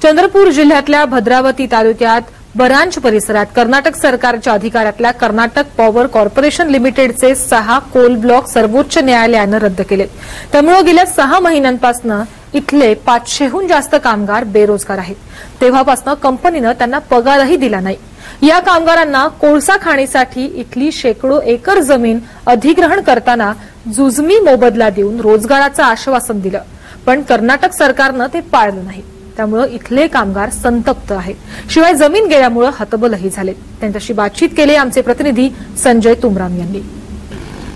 चंद्रपूर जिल्ह्यातल्या भद्रावती तालुक्यात बरांज परिसरात कर्नाटक सरकारच्या अधिकारातल्या कर्नाटक पॉवर कॉर्पोरेशन लिमिटेडचे 6 कोल ब्लॉक सर्वोच्च न्यायालयानं रद्द केले। त्यामुळे गेल्या 6 महिन्यांपासून इथले 500हून जास्त कामगार बेरोजगार आहेत। तेव्हापासून कंपनीनं त्यांना पगारही दिला नाही। या कामगारांना कोळसा खाणीसाठी इथली शेकडो एकर जमीन अधिग्रहण करताना जुजमी मोबदला देऊन रोजगाराचं आश्वासन दिलं, पण कर्नाटक सरकारनं ते पाळलं नाही। त्यामुळे इथले कामगार संतप्त आहेत। शिवाय जमीन गेल्यामुळे हतबलही झाले। त्यांच्याशी बातचीत केली आमचे प्रतिनिधी संजय तुमराम यांनी।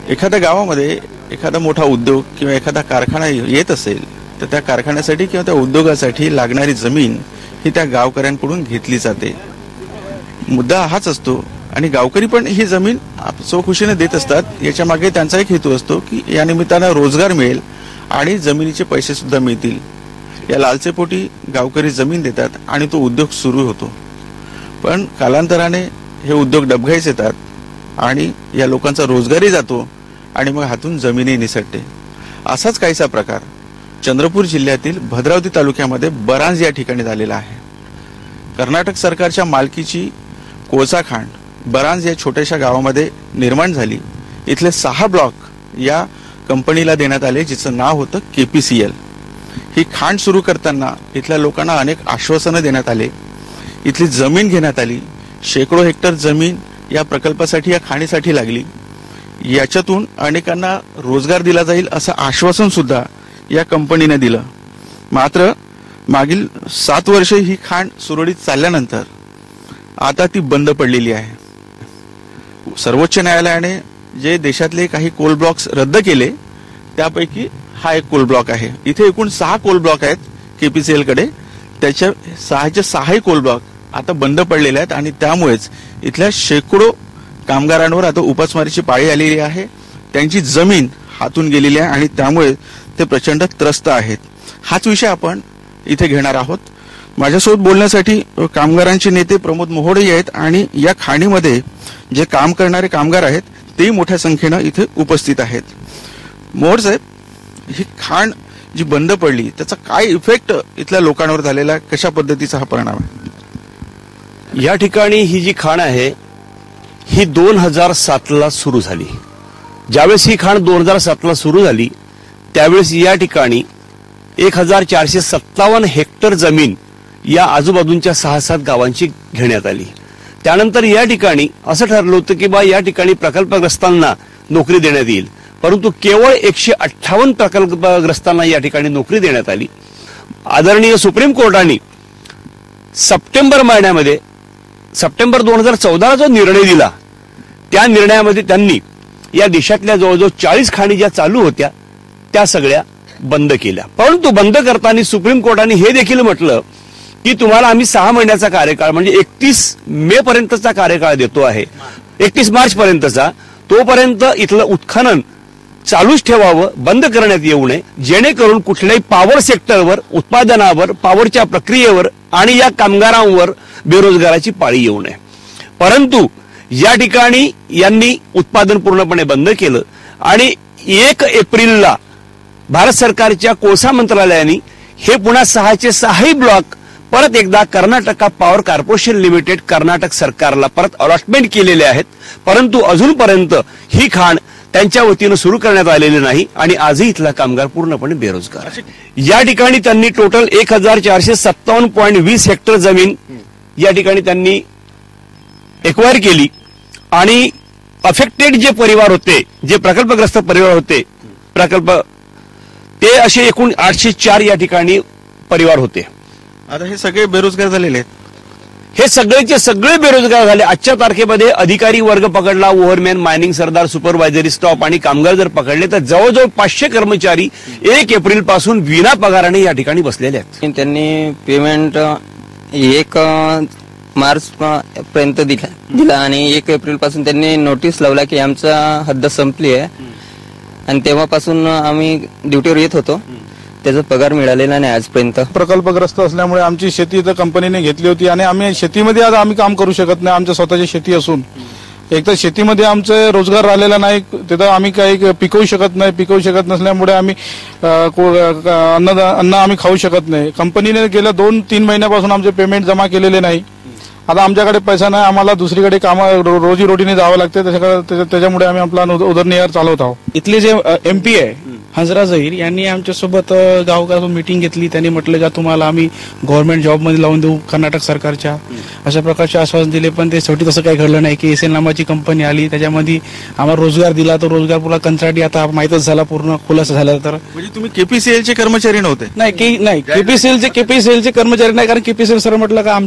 एखाद्या गावामध्ये एखादा मोठा उद्योग किंवा एखादा कारखाना येत असेल तर त्या कारखान्यासाठी किंवा त्या उद्योगासाठी लागणारी जमीन ही त्या गावकऱ्यांकडून घेतली जाते। मुद्दा हाच असतो आणि गावकरी पण ही जमीन स्वखुशीने देत असतात। याच्या मागे त्यांचा एक हेतू असतो की या निमित्तानं रोजगार मिळेल आणि जमिनीचे पैसे सुद्धा मिळतील। या लालसेपोटी गावकरी जमीन देतात आणि तो उद्योग सुरू होतो, पण कालांतराने हे उद्योग डबघाईस येतात आणि या लोकांचा रोजगारही जातो आणि मग हातून जमीनही निसटते। असाच काहीसा प्रकार चंद्रपूर जिल्ह्यातील भद्रावती तालुक्यामध्ये बरांज या ठिकाणी झालेला आहे। कर्नाटक सरकारच्या मालकीची कोळसा खाण बरांज या छोट्याशा गावामध्ये निर्माण झाली। इथले 6 ब्लॉक या कंपनीला देण्यात आले, जिचं नाव होतं KPCL। ही खाण सुरू करताना इथल्या लोकांना अनेक आश्वासनं देण्यात आले। इथली जमीन घेण्यात आली। शेकडो हेक्टर जमीन या प्रकल्पासाठी या खाणीसाठी लागली। याच्यातून अनेकांना रोजगार दिला जाईल असं आश्वासन सुद्धा या कंपनीने दिलं। मात्र मागील 7 वर्षे ही खाण सुरळीत चालल्यानंतर आता ती बंद पडलेली आहे। सर्वोच्च न्यायालयाने जे देशातले काही कोल ब्लॉक्स रद्द केले त्यापैकी हा एक कोल ब्लॉक आहे। इथे एकूण 6 कोल ब्लॉक आहेत KPCL कडे। त्याच्या 6 कोल ब्लॉक आता बंद पडलेले आहेत आणि त्यामुळेच इथल्या शेकडो कामगारांवर आता उपासमारीची पाळी आलेली आहे। त्यांची जमीन हातून गेलेली आहे आणि त्यामुळे ते प्रचंड त्रस्त आहेत। हाच विषय आपण इथे घेणार आहोत। माझ्यासोबत बोलण्यासाठी कामगारांचे नेते प्रमोद मोहोडे आहेत आणि या खाणीमध्ये जे काम करणारे कामगार आहेत ते मोठ्या संख्येने इथे उपस्थित आहेत। मोहोड साहेब, ही खाण जी बंद पडली त्याचा काय इफेक्ट इथल्या लोकांवर झालेला, कशा पद्धतीचा हा परिणाम आहे? या ठिकाणी ही जी खाण आहे ही 2007ला सुरू झाली। ज्यावेळेस ही खाण 2007ला सुरू झाली त्यावेळेस या ठिकाणी 1457 हेक्टर जमीन या आजूबाजूच्या 6-7 गावांची घेण्यात आली। त्यानंतर या ठिकाणी असं ठरलं होतं की या ठिकाणी प्रकल्पग्रस्तांना नोकरी देण्यात येईल, परंतु केवळ 158 प्रकल्पग्रस्तांना या ठिकाणी नोकरी देण्यात आली। आदरणीय सुप्रीम कोर्टाने सप्टेंबर महिन्यामध्ये सप्टेंबर 2014ला जो निर्णय दिला त्या निर्णयामध्ये त्यांनी या देशातल्या जवळजवळ 40 खाणी ज्या चालू होत्या त्या सगळ्या बंद केल्या। परंतु बंद करताना सुप्रीम कोर्टाने हे देखील म्हटलं की तुम्हाला आम्ही 6 महिन्याचा कार्यकाळ म्हणजे 31 मे पर्यंतचा कार्यकाळ देतो आहे, 31 मार्च पर्यंतचा। तोपर्यंत इथलं उत्खनन चालूच ठेवावं, बंद करण्यात येऊ नये, जेणेकरून कुठल्याही पॉवर सेक्टरवर, उत्पादनावर, पॉवरच्या प्रक्रियेवर आणि या कामगारांवर बेरोजगाराची पाळी येऊ नये। परंतु या ठिकाणी यांनी उत्पादन पूर्णपणे बंद केलं आणि 1 एप्रिलला भारत सरकारच्या कोळसा मंत्रालयाने हे पुन्हा 6चे 6 ब्लॉक परत एकदा Karnataka power corporation limited Karnataka सरकारला परत अलॉटमेंट केलेले आहेत। परंतु अजूनपर्यंत ही खाण त्यांच्या वतीनं सुरू करण्यात आलेली नाही आणि आजही इथला कामगार पूर्णपणे बेरोजगार आहे। या ठिकाणी त्यांनी टोटल 1457.20 हेक्टर जमीन या ठिकाणी त्यांनी एक्वायर केली आणि अफेक्टेड जे परिवार होते, जे प्रकल्पग्रस्त परिवार होते, ते असे एकूण 804 या ठिकाणी परिवार होते। आता हे सगळे बेरोजगार झालेले आहेत। हे सगळेचे सगळे बेरोजगार झाले। आजच्या तारखेमध्ये अधिकारी वर्ग पकडला, ओव्हरमॅन, मायनिंग सरदार, सुपरवायझरी स्टॉप आणि कामगार जर पकडले तर जवळजवळ 500 कर्मचारी 1 एप्रिल पासून विना पगाराने या ठिकाणी बसलेले आहेत। त्यांनी पेमेंट 1 मार्च पर्यंत दिला आणि 1 एप्रिल पासून त्यांनी नोटीस लावला की आमचा हद्द संपली आहे आणि तेव्हापासून आम्ही ड्युटीवर येत होतो। त्याचा पगार मिळालेला नाही आजपर्यंत। प्रकल्पग्रस्त असल्यामुळे आमची शेती तर कंपनीने घेतली होती आणि आम्ही शेतीमध्ये आज आम्ही काम करू शकत नाही। आमच्या स्वतःची शेती असून एक तर शेतीमध्ये आमचं रोजगार राहिलेला नाही, तिथं आम्ही काही पिकवू शकत नाही. पिकवू शकत नसल्यामुळे आम्ही अन्न आम्ही खाऊ शकत नाही. कंपनीने गेल्या 2-3 महिन्यापासून आमचे पेमेंट जमा केलेले नाही. आता आमच्याकडे पैसा नाही, आम्हाला दुसरीकडे रोजीरोटीने जावं लागते. त्याच्यामुळे आम्ही आपला उदरनिर्वाह चालवत आहोत. इथले जे MP आहे हंसराज अहिर यांनी आमच्यासोबत गावकऱ्यांसोबत मीटिंग घेतली. त्यांनी म्हटलं का तुम्हाला आम्ही गव्हर्नमेंट जॉबमध्ये लावून देऊ कर्नाटक सरकारच्या, अशा प्रकारचे आश्वासन दिले. पण ते शेवटी तसं काही घडलं नाही. KSL नावाची कंपनी आली, त्याच्यामध्ये आम्हाला रोजगार दिला. तो रोजगार पुरा कंत्राटी आता माहीतच झाला, पूर्ण खुलासा झाला. तर म्हणजे तुम्ही KPCLचे कर्मचारी नव्हते? नाही, KPCLचे कर्मचारी नाही. कारण KPCL सर म्हटलं का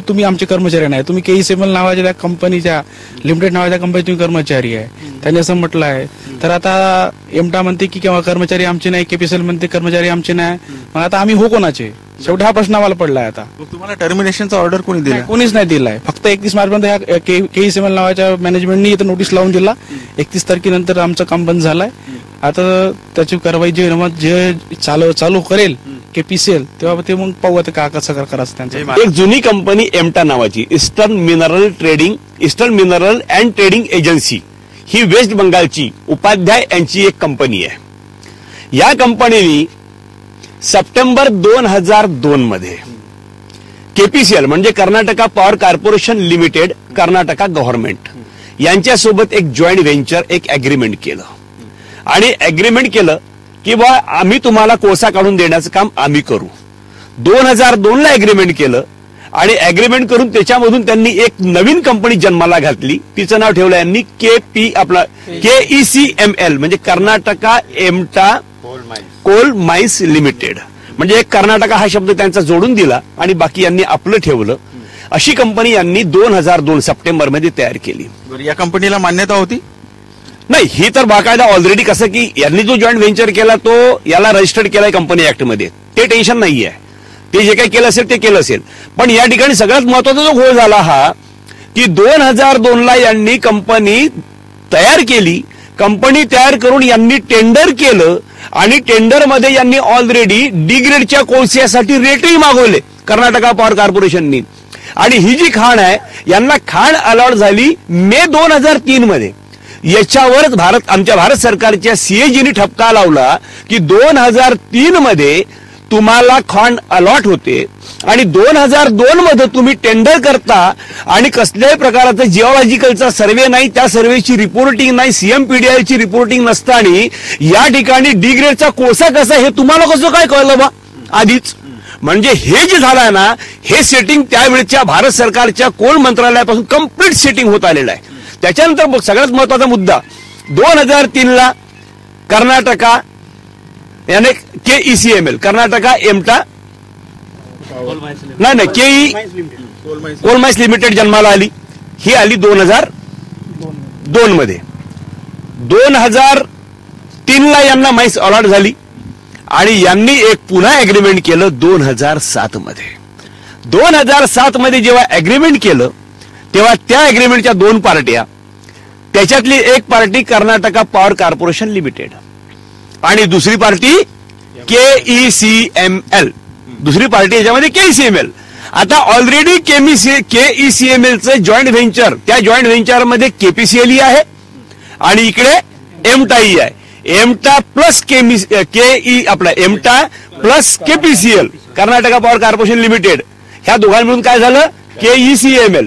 तुम्ही आमचे कर्मचारी नाही, तुम्ही KECML नावाच्या त्या कंपनीच्या लिमिटेड नावाच्या कंपनीत तुम्ही कर्मचारी आहे, त्यांनी असं म्हटलं आहे. तर आता एमटा म्हणते की केव्हा कर्मचारी आमचे नाही, KPCL म्हणते कर्मचारी आमचे नाही. मग आता आम्ही हो कोणाचे? शेवटी हा प्रश्न आम्हाला पडलाय. आता तुम्हाला टर्मिनेशनचा ऑर्डर कोणी दिला? कोणीच नाही दिलाय. फक्त 31 मार्चपर्यंत ह्या KECML नावाच्या मॅनेजमेंटनी इथं नोटीस लावून दिला. 31 तारखेनंतर आमचं काम बंद झालंय. आता त्याची कारवाई जे चालू करेल KPCL तेव्हा ते मग पाहू आता का कसं करायचं त्यांचं. एक जुनी कंपनी एमटा नावाची eastern mineral and trading agency, ही वेस्ट बंगालची उपाध्याय यांची एक कंपनी आहे. या कंपनीने सप्टेंबर 2002 मध्ये KPCL म्हणजे Karnataka power corporation limited, Karnataka government यांच्यासोबत एक जॉईंट व्हेंचर, एक अग्रीमेंट केलं. आणि अग्रीमेंट केलं की बा आम्ही तुम्हाला कोळसा काढून देण्याचं काम आम्ही करू. 2002 ला अग्रीमेंट केलं आणि अग्रीमेंट करून त्याच्यामधून त्यांनी एक नवीन कंपनी जन्माला घातली. तिचं नाव ठेवलं यांनी KECML म्हणजे कर्नाटका एमटा कोल माइन्स लिमिटेड. म्हणजे एक कर्नाटका हा शब्द त्यांचा जोडून दिला आणि बाकी यांनी आपलं ठेवलं. अशी कंपनी यांनी 2002 सप्टेंबर मध्ये तयार केली. या कंपनीला मान्यता होती? नाही, ही तर बाकायदा ऑलरेडी कसं की यांनी जो जॉईंट व्हेंचर केला तो याला रजिस्टर्ड केलाय कंपनी ऍक्ट मध्ये, ते टेन्शन नाहीये. ते जे काही केलं असेल ते केलं असेल. पण या ठिकाणी सगळ्यात महत्वाचा जो घोळ झाला हा की 2002 ला यांनी कंपनी तयार केली. कंपनी तयार करून यांनी टेंडर केलं आणि टेंडरमध्ये यांनी ऑलरेडी डी ग्रेडच्या कोळशासाठी रेटही मागवले कर्नाटका पॉवर कॉर्पोरेशननी. आणि ही जी खाण आहे यांना खाण अलॉट झाली मे 2003 मध्ये. याच्यावर आमच्या भारत सरकारच्या CAGने ठपका लावला की 2003 मध्ये तुम्हाला खाण अलॉट होते आणि 2002 मध्ये तुम्ही टेंडर करता आणि कसल्याही प्रकारचा जिओलॉजिकलचा सर्व्हे नाही, त्या सर्व्हेची रिपोर्टिंग नाही, CMPDIची रिपोर्टिंग नसताना या ठिकाणी डी ग्रेडचा कोळसा कसा हे तुम्हाला कसं काय कळलं बा आधीच? म्हणजे हे जे झालंय ना, हे सेटिंग त्यावेळेच्या भारत सरकारच्या कोल मंत्रालयापासून कम्प्लीट सेटिंग होत आलेलं आहे. त्याच्यानंतर सगळ्यात महत्वाचा मुद्दा 2003 ला कर्नाटका याने KECML कर्नाटका एमटा नाही कोल माइन्स लिमिटेड जन्माला आली. ही आली 2002 मध्ये. 2003 ला यांना माइन्स अलॉट झाली आणि यांनी एक पुन्हा अग्रीमेंट केलं 2007 मध्ये. 2007 मध्ये जेव्हा अग्रीमेंट केलं तेव्हा त्या अग्रीमेंटच्या 2 पार्ट्या, त्याच्यातली एक party Karnataka power corporation limited आणि दुसरी पार्टी KECML, दुसरी पार्टी याच्यामध्ये KECML. आता ऑलरेडी KECMLचं जॉईंट व्हेंचर, त्या जॉईंट व्हेंचरमध्ये KPCL आहे आणि इकडे एमटाई आहे. EMTA plus EMTA plus KPCL Karnataka power corporation limited, ह्या दोघांनी मिळून काय झालं KECML.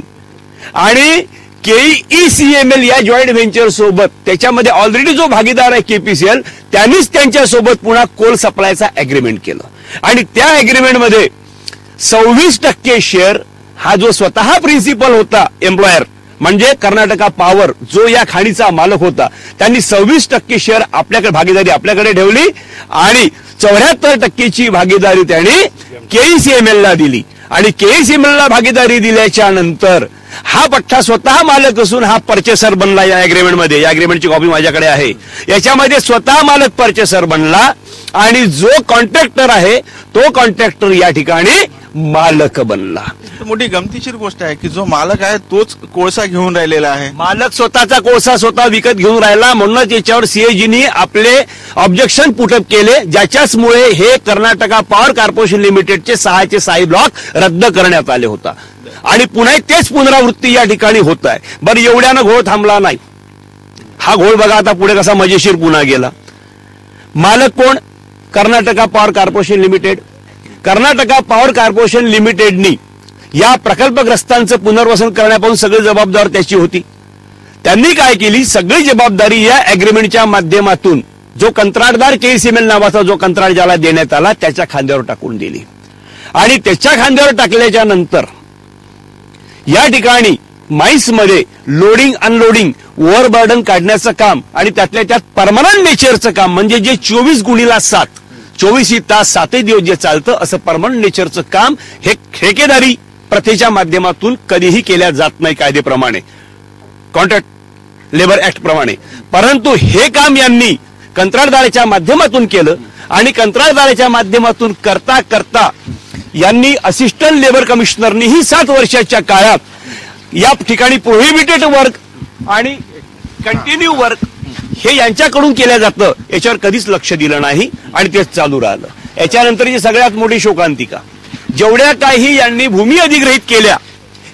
आणि KECML या जॉईंट व्हेंचर सोबत त्याच्यामध्ये ऑलरेडी जो भागीदार आहे KPCL त्यांनीच त्यांच्यासोबत पुन्हा कोल सप्लायचा अग्रीमेंट केलं. आणि त्या अग्रीमेंटमध्ये 26% शेअर हा जो स्वतः प्रिन्सिपल होता एम्प्लॉयर म्हणजे कर्नाटका पॉवर जो या खाणीचा मालक होता, त्यांनी 26% शेअर आपल्याकडे भागीदारी आपल्याकडे ठेवली आणि 74%ची भागीदारी त्यांनी KECML ला दिली. आणि KECML ला भागीदारी दिल्याच्या नंतर हा पठ्ठा स्वतः मालक असून हा परचेसर बनला या अग्रीमेंटमध्ये. या अग्रीमेंटची कॉपी माझ्याकडे आहे. याच्यामध्ये स्वतः मालक परचेसर बनला आणि जो कॉन्ट्रॅक्टर आहे तो कॉन्ट्रॅक्टर या ठिकाणी मालक बनला. मोठी गमतीशीर गोष्ट आहे की जो मालक आहे तोच कोळसा घेऊन राहिलेला आहे. मालक स्वतःचा कोळसा स्वतः विकत घेऊन राहिला, म्हणूनच याच्यावर सीएजीनी आपले ऑब्जेक्शन पुटअप केले, ज्याच्याचमुळे हे कर्नाटका पॉवर कॉर्पोरेशन लिमिटेडचे 6 ब्लॉक रद्द करण्यात आले होता. आणि पुन्हा तेच पुनरावृत्ती या ठिकाणी होत आहे. बरं, एवढ्यानं घोळ थांबला नाही. हा घोळ बघा आता पुढे कसा मजेशीर पुन्हा गेला. मालक कोण? Karnataka power corporation limited. Karnataka power corporation लिमिटेडनी या प्रकल्पग्रस्तांचं पुनर्वसन करण्यापासून सगळी जबाबदारी त्याची होती. त्यांनी काय केली, सगळी जबाबदारी या अग्रीमेंटच्या माध्यमातून जो कंत्राटदार KCML नावाचा जो कंत्राट ज्याला देण्यात आला त्याच्या खांद्यावर टाकून दिली. आणि त्याच्या खांद्यावर टाकल्याच्या नंतर या ठिकाणी माईन्समध्ये लोडिंग अनलोडिंग ओव्हरबर्डन काढण्याचं काम आणि त्यातल्या त्यात परमनंट नेचरचं काम, म्हणजे जे 24x7 24 तास 7 दिवस जे चालतं असं परमनंट नेचरचं काम हे ठेकेदारी प्रथेच्या माध्यमातून कधीही केल्या जात नाही कायदेप्रमाणे, कॉन्ट्रॅक्ट लेबर ऍक्ट प्रमाणे. परंतु हे काम यांनी कंत्राटदाराच्या माध्यमातून केलं आणि कंत्राटदाराच्या माध्यमातून करता करता यांनी असिस्टंट लेबर कमिशनरनीही 7 वर्षाच्या काळात या ठिकाणी प्रोहिबिटेड वर्क आणि कंटिन्यू वर्क हे यांच्याकडून केलं जातं याच्यावर कधीच लक्ष दिलं नाही आणि तेच चालू राहिलं. याच्यानंतरची सगळ्यात मोठी शोकांतिका, जेवढ्या काही यांनी भूमी अधिग्रहित केल्या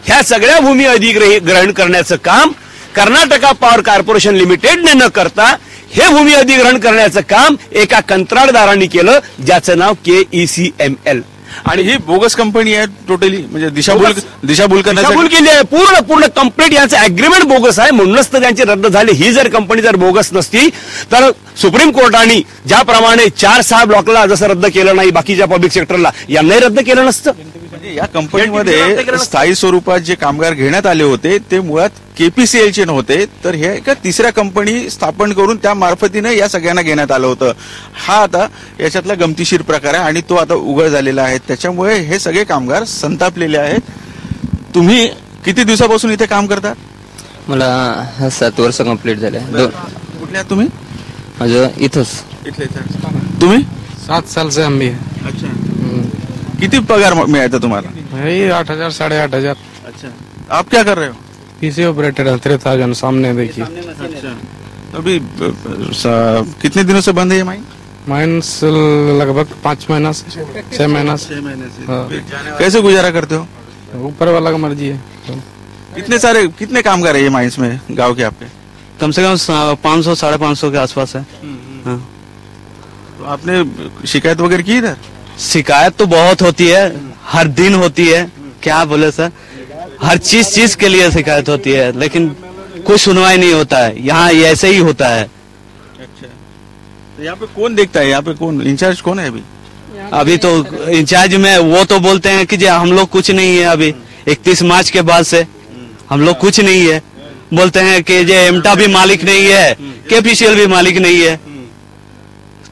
ह्या सगळ्या भूमी अधिग्रहण करण्याचं काम कर्नाटका पॉवर कॉर्पोरेशन लिमिटेडने न करता हे भूमी अधिग्रहण करण्याचं काम एका कंत्राटदारांनी केलं ज्याचं नाव KCML. आणि ही बोगस कंपनी आहे टोटली, म्हणजे दिशाभूल केली आहे पूर्ण कंप्लीट. यांचं अग्रीमेंट बोगस आहे, म्हणूनच तर त्यांचे रद्द झाले. ही जर कंपनी जर बोगस नसती तर सुप्रीम कोर्टाने ज्याप्रमाणे 4-6 ब्लॉकला जसं रद्द केलं नाही बाकीच्या पब्लिक सेक्टरला, यांनाही रद्द केलं नसतं. म्हणजे या कंपनीमध्ये स्थायी स्वरूपात जे कामगार घेण्यात आले होते ते मुळात KPCLचे नव्हते, तर हे एका तिसऱ्या कंपनी स्थापन करून त्या मार्फतीने या सगळ्यांना घेण्यात आलं होतं. हा आता याच्यातला गमतीशीर प्रकार आहे आणि तो आता उघड झालेला आहे. त्याच्यामुळे हे सगळे कामगार संतापलेले आहेत. तुम्ही किती दिवसापासून इथे काम करता? मला 7 वर्ष कंप्लीट झाले. कुठल्या तुम्ही? माझं इथंच. तुम्ही? 7 साल से हम भी है. अच्छा. किती पगार मिळायचा तुम्हाला? 8,000 8,500. अच्छा. आप क्या कर रहे हो? PC ऑपरेटर है 3,000 सामने देखिए. अच्छा. अभी कितने दिनों से बंद है ये माइन? माइन्स लगभग 5 महीना से 6 महीना से. कैसे गुजारा करते हो? ऊपर वाला का मर्जी है. कितने कामगार है ये माइंस में गांव के आपके? कम से कम 500 550 के आसपास है. हाँ. तो आपने शिकायत वगैरह की इधर? शिकायत तो बहुत होती है, हर दिन होती है. क्या बोले सर, हर चीज के लिए शिकायत होती है, लेकिन कोई सुनवाई नहीं होता है. यहाँ ऐसे ही होता है. अच्छा. तो यहाँ पे कौन देखता है? यहाँ पे कौन इंचार्ज कौन है अभी? अभी तो इंचार्ज में वो तो बोलते हैं कि हम लोग कुछ नहीं है. अभी 31 मार्च के बाद से हम लोग कुछ नहीं है. बोलते हैं कि एमटा भी मालिक नहीं है, KPCL भी मालिक नहीं है.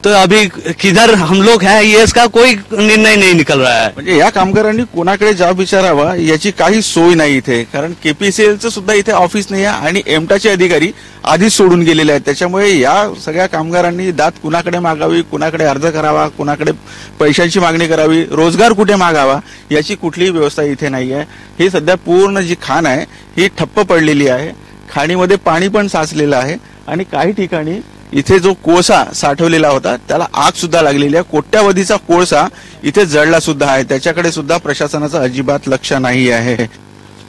तो अभी किधर हम लोग हैं ये इसका कोई निर्णय नहीं निकल रहा है. म्हणजे या कामगारांनी कोणाकडे जाब विचारावा याची काही सोय नाही इथे, कारण KPCLचं सुद्धा इथे ऑफिस नाही आहे आणि एमटाचे अधिकारी आधीच सोडून गेलेले आहेत. त्याच्यामुळे या सगळ्या कामगारांनी दात कुणाकडे मागावी, कुणाकडे अर्ज करावा, कुणाकडे पैशांची मागणी करावी, रोजगार कुठे मागावा याची कुठलीही व्यवस्था इथे नाही आहे. ही सध्या पूर्ण जी खाण आहे ही ठप्प पडलेली आहे. खाणीमध्ये पाणी पण साचलेलं आहे आणि काही ठिकाणी इथे जो कोळसा साठवलेला होता त्याला आग सुद्धा लागलेली आहे. कोट्यावधीचा कोळसा इथे जळला सुद्धा आहे. त्याच्याकडे सुद्धा प्रशासनाचं अजिबात लक्ष नाही आहे.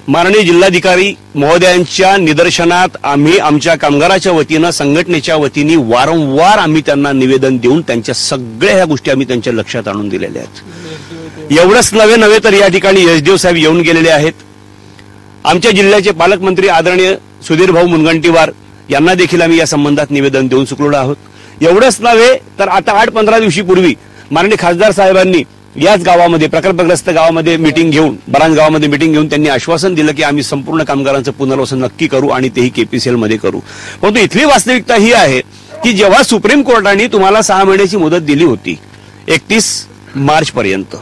माननीय जिल्हाधिकारी महोदयांच्या निदर्शनात आम्ही आमच्या कामगाराच्या वतीनं संघटनेच्या वतीने वारंवार आम्ही त्यांना निवेदन देऊन त्यांच्या सगळ्या ह्या गोष्टी आम्ही त्यांच्या लक्षात आणून दिलेल्या आहेत. एवढंच नव्हे तर या ठिकाणी यशदेव साहेब येऊन गेलेले आहेत. आमच्या जिल्ह्याचे पालकमंत्री आदरणीय सुधीर भाऊ मुनगंटीवार यांना देखील आम्ही या संबंधात निवेदन देऊन चुकलो आहोत. एवढंच नव्हे तर आता 8-15 दिवशीपूर्वी माननीय खासदार साहेबांनी याच गावामध्ये प्रकल्पग्रस्त गावामध्ये मिटिंग घेऊन बरांज गावामध्ये मिटिंग घेऊन त्यांनी आश्वासन दिलं की आम्ही संपूर्ण कामगारांचं पुनर्वसन नक्की करू आणि तेही KPCL मध्ये करू. परंतु इथली वास्तविकता ही आहे की जेव्हा सुप्रीम कोर्टाने तुम्हाला 6 महिन्याची मुदत दिली होती 31 मार्च पर्यंत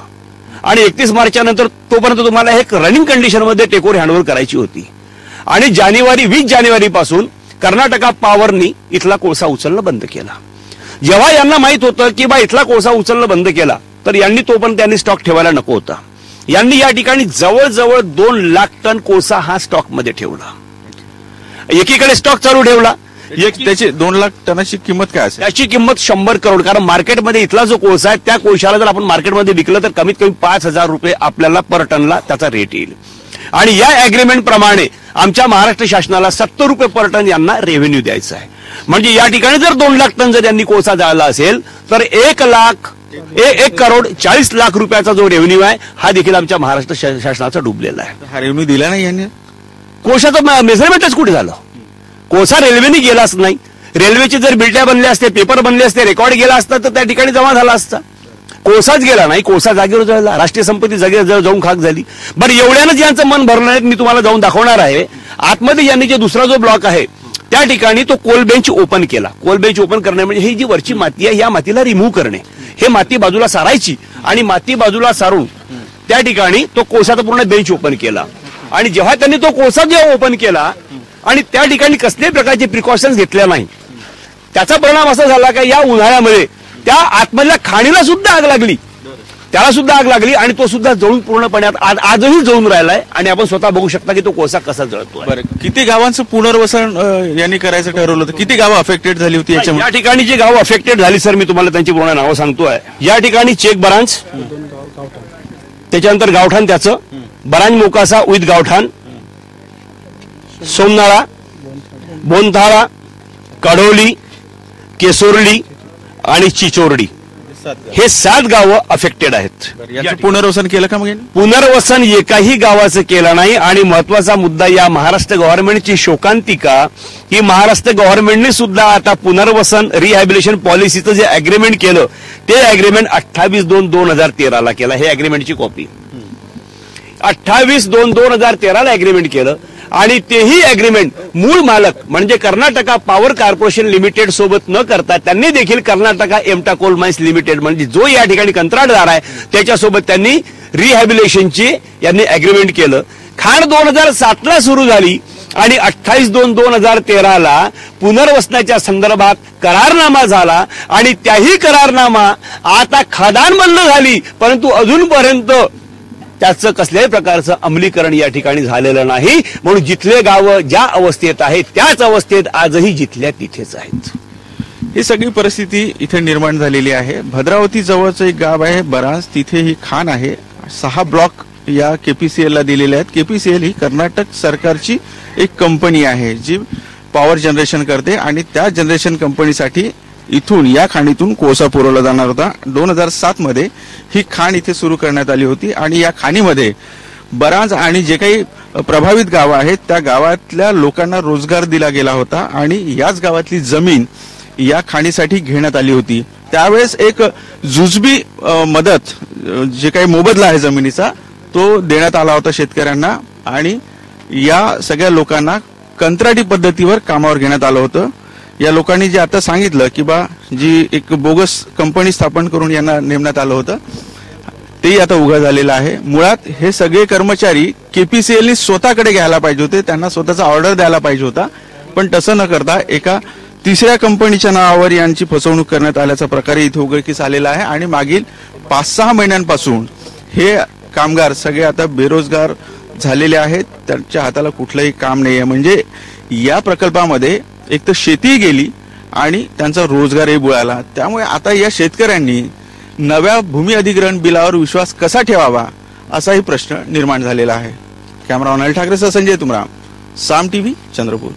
आणि 31 मार्चच्या नंतर तोपर्यंत तुम्हाला एक रनिंग कंडिशनमध्ये टेकओव्हर हँडओव्हर करायची होती आणि 20 जानेवारी पासून कर्नाटका पॉवरनी इथला कोळसा उचलणं बंद केला. जेव्हा यांना माहित होतं की बा इथला कोळसा उचलणं बंद केला तर यांनी तो पण त्यांनी स्टॉक ठेवायला नको होता. यांनी या ठिकाणी जवळजवळ 2 लाख टन कोळसा हा स्टॉकमध्ये ठेवला. एकीकडे स्टॉक चालू ठेवला. त्याची 2 लाख टनाची किंमत काय असेल? त्याची किंमत 100 करोड. कारण मार्केटमध्ये इथला जो कोळसा आहे त्या कोळशाला जर आपण मार्केटमध्ये विकलं तर कमीत कमी 5,000 रुपये आपल्याला पर टनला त्याचा रेट येईल. आणि या अग्रीमेंट प्रमाणे आमच्या महाराष्ट्र शासनाला 70 रुपये पर टन यांना रेव्हेन्यू द्यायचा आहे. म्हणजे या ठिकाणी जर 2 लाख टन जर यांनी कोळसा जाळला असेल तर 1 करोड 40 लाख रुपयाचा जो रेव्हेन्यू आहे हा देखील आमच्या महाराष्ट्र शासनाचा डुबलेला आहे. हा रेव्हेन्यू दिला नाही यांनी. कोळशाचं मेजरमेंटच कुठे झालं? कोळसा रेल्वेने गेलाच नाही. रेल्वेचे जर बिल्ट्या बनल्या असते, पेपर बनले असते, रेकॉर्ड गेला असता तर त्या ठिकाणी जमा झाला असता. कोळसाच गेला नाही. कोळसा जागेवर जळला. राष्ट्रीय संपत्ती जागेवर जाऊन खाक झाली. बरं, एवढ्यानं यांचं मन भरलं नाही. मी तुम्हाला जाऊन दाखवणार आहे. आतमध्ये यांनी जे दुसरा जो ब्लॉक आहे त्या ठिकाणी तो कोल बेंच ओपन केला. कोल बेंच ओपन करणे म्हणजे ही जी वरची माती आहे या मातीला रिमूव्ह करणे. हे माती बाजूला सारायची आणि माती बाजूला सारून त्या ठिकाणी तो कोळसाचा पूर्ण बेंच ओपन केला. आणि जेव्हा त्यांनी तो कोळसा जेव्हा ओपन केला आणि त्या ठिकाणी कसल्याही प्रकारचे प्रिकॉशन्स घेतल्या नाही, त्याचा परिणाम असा झाला की या उन्हाळ्यामध्ये त्या आतमधल्या खाणीला सुद्धा आग लागली. त्याला सुद्धा आग लागली आणि तो सुद्धा जळून पूर्णपणे आजही जळून राहिलाय. आणि आपण स्वतः बघू शकता की तो कोळसा कसा जळतो. बरं, किती गावांचं पुनर्वसन यांनी करायचं ठरवलं होतं? किती गावं अफेक्टेड झाली होती याच्यामध्ये? या ठिकाणी जी गावं अफेक्टेड झाली सर मी तुम्हाला त्यांची पूर्ण नावं सांगतोय. या ठिकाणी चेक बरांज, त्याच्यानंतर गावठाण, त्याचं बरांज मोकासा विथ गावठाण, सोमनाळा, बोनथाळा, कडोली, केसोर्ली आणि चिचोर्डी हे 7 गावं अफेक्टेड आहेत. याचं पुनर्वसन केलं का? मग पुनर्वसन एकाही गावाचं केलं नाही. आणि महत्वाचा मुद्दा या महाराष्ट्र गव्हर्नमेंटची शोकांतिका ही महाराष्ट्र गव्हर्नमेंटने सुद्धा आता पुनर्वसन रिहॅबिलिटेशन पॉलिसीचं जे अग्रीमेंट केलं ते अग्रीमेंट 28/2/2013 केलं. हे अग्रीमेंटची कॉपी 28/2/2013 अग्रीमेंट केलं. आणि तेही अग्रीमेंट मूळ मालक म्हणजे कर्नाटका पॉवर कॉर्पोरेशन लिमिटेड सोबत न करता त्यांनी देखील कर्नाटका एमटा कोल माइन्स लिमिटेड म्हणजे जो या ठिकाणी कंत्राटदार आहे त्याच्यासोबत त्यांनी रिहॅबिलिटेशनची यांनी अग्रीमेंट केलं. खाण 2007ला सुरू झाली आणि 28/2/2013 पुनर्वसनाच्या संदर्भात करारनामा झाला. आणि त्याही करारनामा आता खदान बंद झाली परंतु अजूनपर्यंत त्याचं कसल्याही प्रकारचं अंमलीकरण या ठिकाणी झालेलं नाही. म्हणून जिथले गावं ज्या अवस्थेत आहेत त्याच अवस्थेत आजही जिथल्या तिथेच आहेत. ही सगळी परिस्थिती इथे निर्माण झालेली आहे. भद्रावती जवळचं एक गाव आहे बरांज, तिथे ही खाण आहे. 6 ब्लॉक या केपीसीएल ला दिलेले आहेत. केपीसीएल ही कर्नाटक सरकारची एक कंपनी आहे जी पॉवर जनरेशन करते आणि त्या जनरेशन कंपनीसाठी इथून या खाणीतून कोळसा पुरवला जाणार होता. 2007 मध्ये ही खाण इथे सुरू करण्यात आली होती. आणि या खाणीमध्ये बरांज आणि जे काही प्रभावित गावं आहेत त्या गावातल्या लोकांना रोजगार दिला गेला होता. आणि याच गावातली जमीन या खाणीसाठी घेण्यात आली होती. त्यावेळेस एक जुजबी मदत जे काही मोबदला आहे जमिनीचा तो देण्यात आला होता शेतकऱ्यांना. आणि या सगळ्या लोकांना कंत्राटी पद्धतीवर कामावर घेण्यात आलं होतं. या लोकांनी जे आता सांगितलं की बा जी एक बोगस कंपनी स्थापन करून यांना नेमण्यात आलं होतं तेही आता उघड झालेलं आहे. मुळात हे सगळे कर्मचारी केपीसीएलनी स्वतःकडे घ्यायला पाहिजे होते, त्यांना स्वतःचा ऑर्डर द्यायला पाहिजे होता. पण तसं न करता एका 3ऱ्या कंपनीच्या नावावर यांची फसवणूक करण्यात आल्याचा प्रकार इथे उघडकीस आलेला आहे. आणि मागील 5-6 महिन्यांपासून हे कामगार सगळे आता बेरोजगार झालेले आहेत. त्यांच्या हाताला कुठलंही काम नाहीये. म्हणजे या प्रकल्पामध्ये एक तर शेती गेली आणि त्यांचा रोजगारही बुडाला. त्यामुळे आता या शेतकऱ्यांनी नव्या भूमी अधिग्रहण बिलावर विश्वास कसा ठेवावा असाही प्रश्न निर्माण झालेला आहे. कॅमेरामॅन अनिल ठाकरेसह संजय तुमराम, साम टीव्ही, चंद्रपूर.